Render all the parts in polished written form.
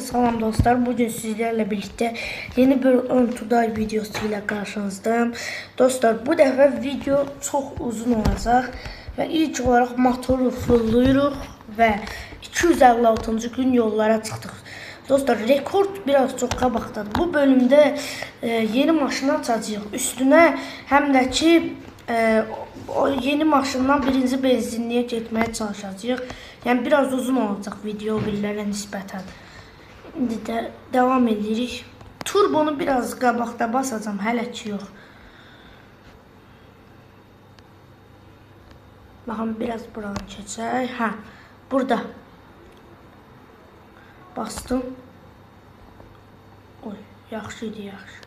Salam dostlar, bugün sizlerle birlikte yeni bir Ontuday videosu ile karşınızdayım. Dostlar, bu defa video çok uzun olacak ve ilk olarak motoru fırlıyoruz ve 256. gün yollara çıktık. Dostlar, rekord biraz çok qabaqdadır. Bu bölümde yeni maşın açacağıq. Üstüne hem de ki o yeni maşından birinci benzinliğe getməyə çalışacağıq. Yəni biraz uzun olacaq video billərə nisbətən. İndi də devam edirik. Turbonu biraz qabaqda basacağım, hələ ki yox. Baxın, biraz buranı keçək. Hə, burada. Bastım. Oy, yaxşı idi, yaxşı.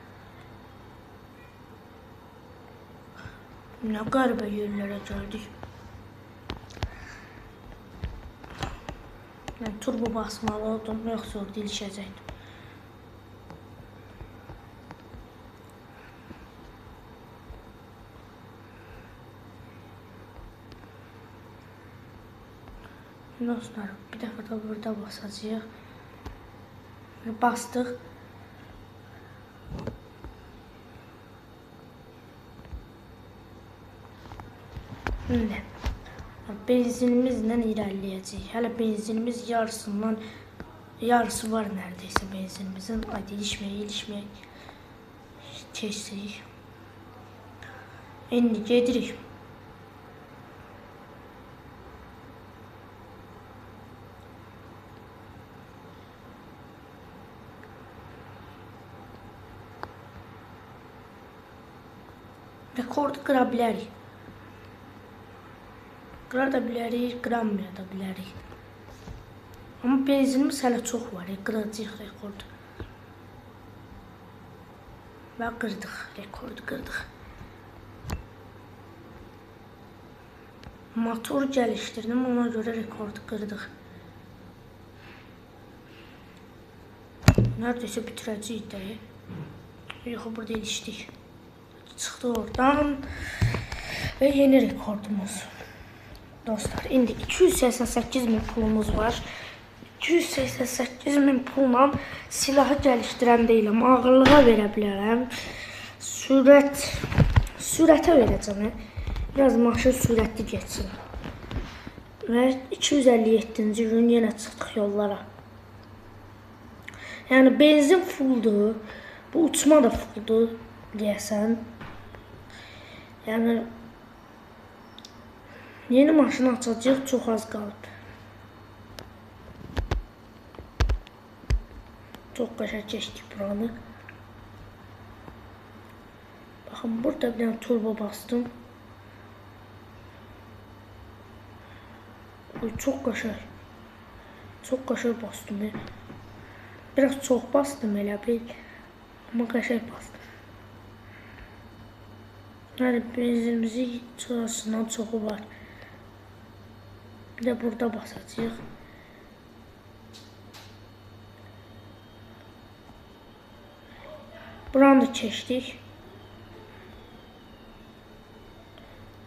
Nə qəribə yerlərə gəldik. Yəni, turbo basmalı oldum, yoxsa orada ilişəcəkdim. Dostlar, bir dəfə də burada basacağıq. Bastıq. Şimdi benzinimizle ilerleyeceğiz. Hala benzinimiz yarısı var neredeyse benzinimizin. Hadi ilişmeye keçsək. İndi gedirik. Rekordu qıra bilərik. Qıra da bilərik, qıramaya da bilərik. Amma benzinimiz hələ çox var, qıracağıq rekordu. Və qırdıq, rekordu qırdıq. Motor gəlişdirdim, ona görə rekordu qırdıq. Neredeyse bitirəcəyik də. Yox, burada ilişdik. Çıxdı oradan və yeni rekordumuz. Dostlar, indi 288.000 pulumuz var. 288.000 pulla silahı gəlişdirən deyiləm, ağırlığa verə bilərəm. Sürətə verəcəm. Biraz maşın sürətli geçsin. Və 257-ci gün yenə çıxdıq yollara. Yəni benzin fulldur, bu uçma da fulldur deyəsən. Yəni yeni maşını açacağıq, çox az qalıb. Çox qəşəng keçdik buranı. Baxın, burada bir dənə turbo bastım. Çox qəşəng. Çox qəşəng bastım. Biraz çox bastım elə bil. Amma qəşəng bastım. Yəni benzinimizin çoxundan çoxu var. Bir de burada basacağıq. Buranı da keçdik.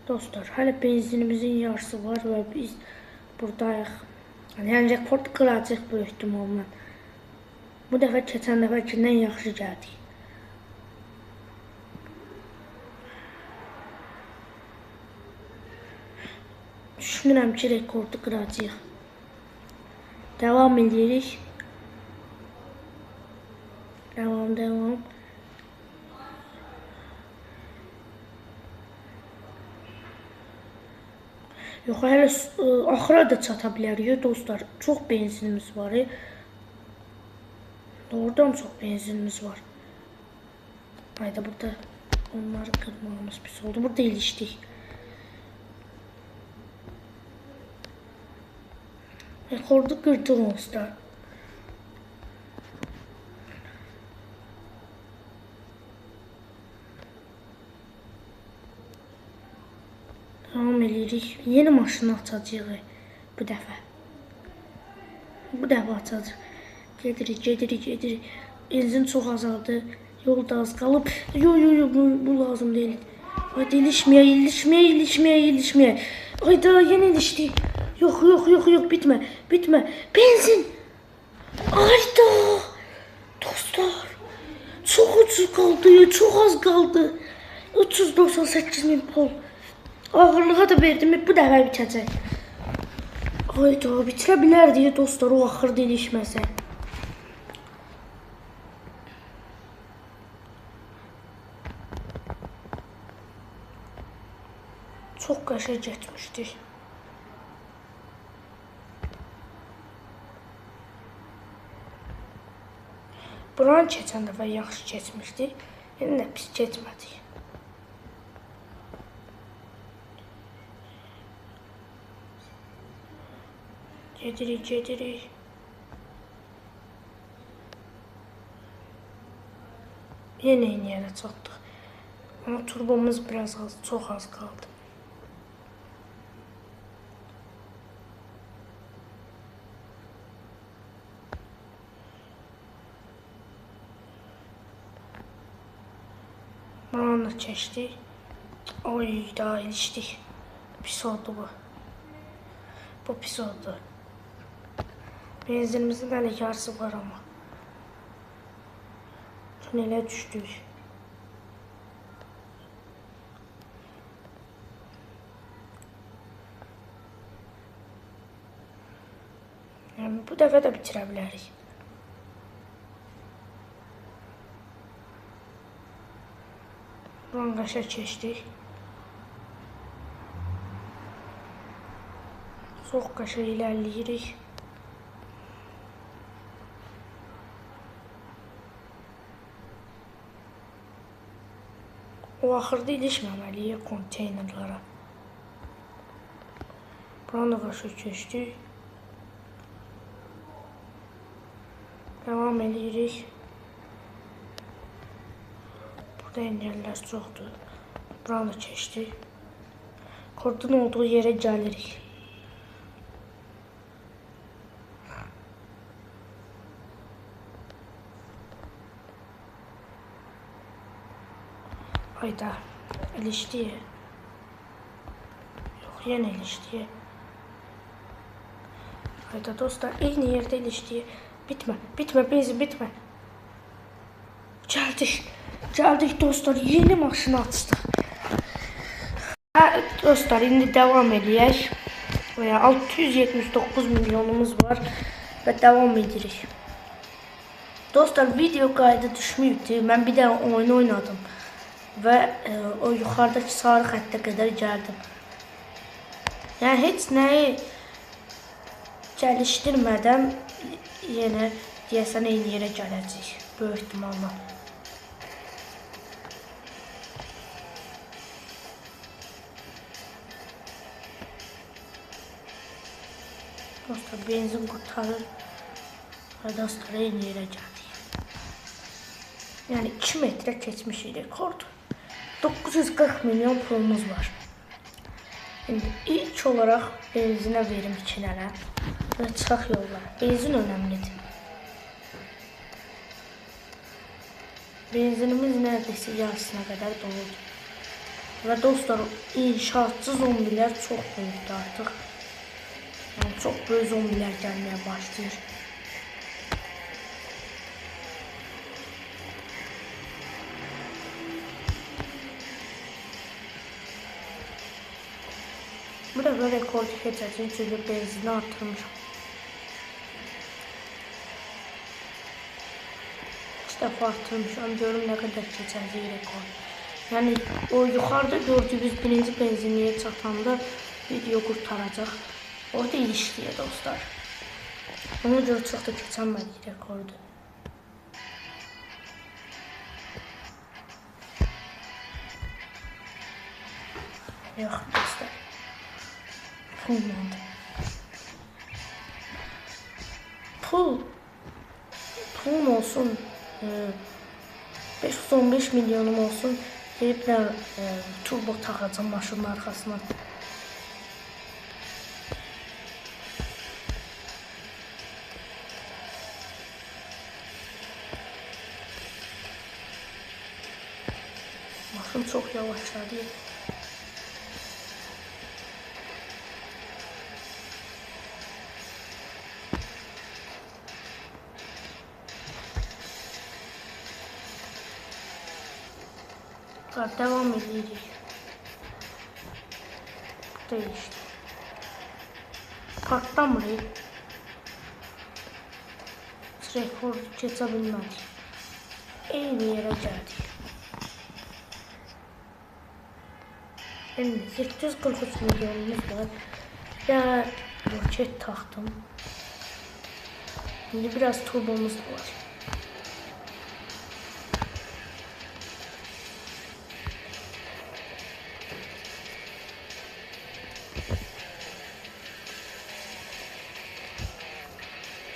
Dostlar, hələ benzinimizin yarısı var və biz buradayıq. Yəni rekord qıracağıq böyük ehtimalla. Bu dəfə keçən dəfəkindən yaxşı gəldik. Düşünürəm ki, rekordu qıracağıq. Devam edirik. Devam. Yox, hələ axıra da çata bilərik dostlar. Çox benzinimiz var. Doğrudan çox benzinimiz var. Hayda, burada onları qırmağımız pis oldu. Burada ilişdik. Rekordu qırdıq dostlar. Devam edirik. Yeni maşını açacağıq bu dəfə. Bu dəfə açacağıq. Gedirik. Benzin çox azaldı. Yolda az qalıb. Yo, bu lazım deyil. Haydi ilişməyə. Hayda, yenə ilişdik. Yok, bitme. Benzin. Hayda. 300 qaldı, çox az qaldı. 398.000 pul. Ağırlığa da verdim, bu dəfə bitəcək. Hayda, bitirə bilərdi dostlar, o axır delişməsə. Çox qəşəng getmişdi. Buranı keçən dəfə yaxşı keçmişdi. Yəni də pis keçmədi. Gedirik. Yenə eyni yerə çatdıq. Amma turbomuz biraz az, çox az qaldı. Buranı keçdik. Oy, daha ilişdik. Pis oldu bu. Bu pis oldu. Benzinimizin hələ yarısı var amma. Tünelə düşdük. Yəni, bu dəfə də bitirə bilərik. Buranı qəşəng keçdik. Çox qəşəng ilerləyirik. O axırda ilişməməliyik konteynerlara. Buranı qəşəng keçdik. Devam edirik. Burada engellər çoxdur. Buranı keçdik. Kordun olduğu yerə gəlirik. Hayda, ilişdi. Yox, yenə ilişdi. Hayda dostlar, eyni yerdə ilişdi. Bitmə, benzin bitmə. Gəldik dostlar, yeni maşını açdıq. Dostlar, indi devam edək. 679 milyonumuz var və devam edirik. Dostlar, video qayda düşməyibdi. Mən bir dənə oyun oynadım və o yuxarıdakı sarı xəttə qədər gəldim. Yəni, heç nəyi gəlişdirmədən yenə deyəsən eyni yerə gələcək. Böyük ihtimalla. Dostlar, benzin qurtarır və dostlar eyni yerə gəldik. Yəni 2 metrə keçmişik rekord. 940 milyon pulumuz var. İndi ilk olaraq benzinə verim 2 dənə və çıxaq yollara. Benzin önəmlidir. Benzinimiz neredeyse yarısına qədər doludur. Və dostlar, inşaatçı zombilər çox böyükdür artıq. Yəni, çox böyük zombilər gəlməyə başlayır. Bu da böyle rekord keçəcək, çünki benzini artırmışam. 2 dəfə artırmışam, görüm nə qədər keçəcək rekord. Yəni, o yuxarıda gördüyünüz birinci benzinliyə çatanda video qurtaracaq. O da ilişkiyə dostlar. Ona görə çox da keçənmədik rekordu. Yox dostlar. Pulmadı. Pulum olsun. 515 milyonum olsun. Deyib də turbo taxacam maşının arxasına. Maşın çok yavaşladı. Devam edirik. Değil işte. Partlamırıq. Rekord keçə bilmədik. Eyni yerə gəldik. Şimdi 843 milyonumuz var. Ya roket taktım. Şimdi biraz turbomuz var.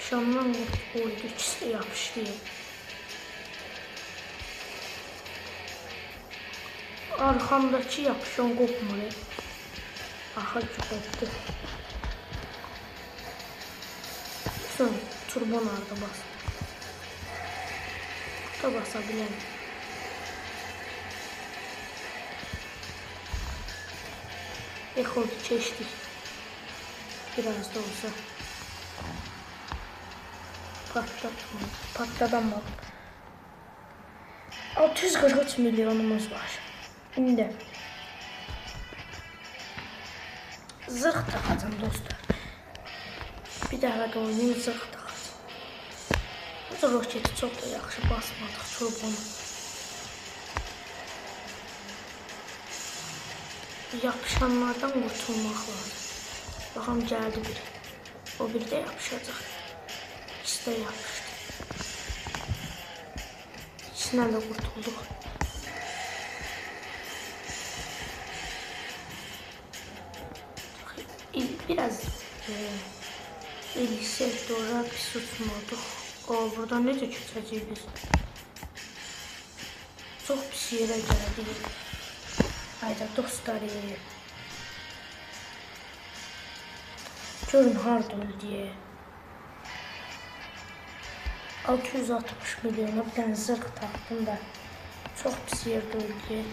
Şamdan koydu, ikisi de yapıştı. Arkamdaki yapışan kopmalı. Aha koptu. Son turbo nerede bas? Da basabilen. Rekordu geçtik. Biraz da olsa. Patlatma. Patladan bak. 643 milyonumuz var. Şimdi zırh takacağım dostlar. Bir daha da oynayayım, zırh takacağım. Bu roketi çok da yaxşı basmadık turbonu. Yapışanlardan kurtulmaq lazım. Baxam geldi biri. O biri de yapışacaq. İkisi de yapıştı. İkisinden de kurtulduk. Biraz yüksek doğru bir tutmadık. O burada ne de kötücük biz. Çok pis yere geldik. Hayda dostlar. Görün harda öldü. 660 milyona bir tane zırh taktım da çok pis yerde öldü.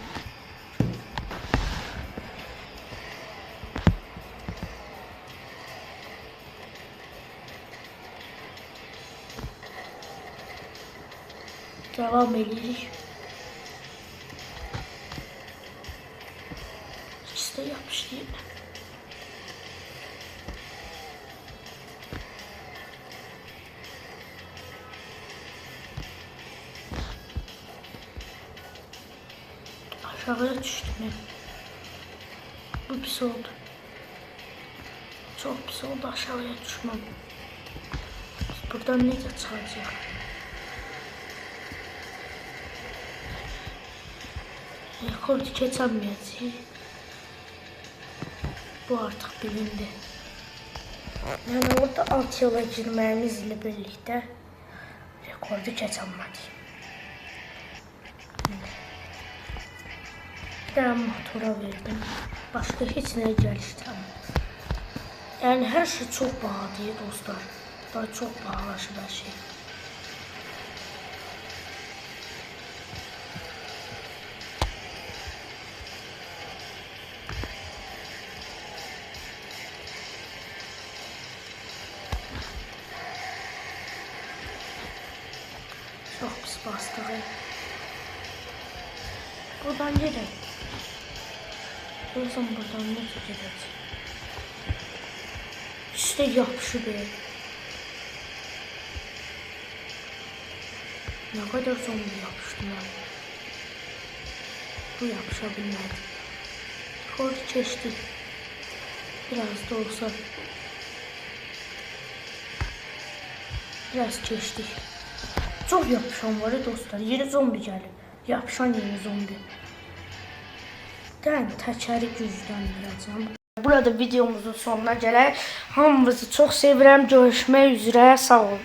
Devam edirik. İkisi de yapıştı. Aşağıya düştüm ben. Bu pis oldu. Çok pis oldu, aşağıya düşmem. Buradan ne de çalacak? Rekordu geçemeyeceğiz. Bu artık bilindi. Yani orada alt yola girmemizle birlikte rekordu geçemedik. Bir tane motora verdim. Başka hiç ne geliştiremem. Yani her şey çok pahalı değil dostlar. Daha çok pahalaşır her şey. Çok pis bastığı. Buradan gidelim. Buradan ne gideceğiz? İşte yapışı be. Ne kadar zombi yapıştım ben. Bu yapışabilmedi. Rekordu geçtik. Biraz da olsa. Biraz geçtik. Çok yapışan var ya dostlar. Yeni zombi geldi. Yapışan yeni zombi. Ben təkəri gücləndirəcəm. Burada videomuzun sonuna gələk. Hamınızı çox sevirəm. Görüşmək üzrə. Sağ olun.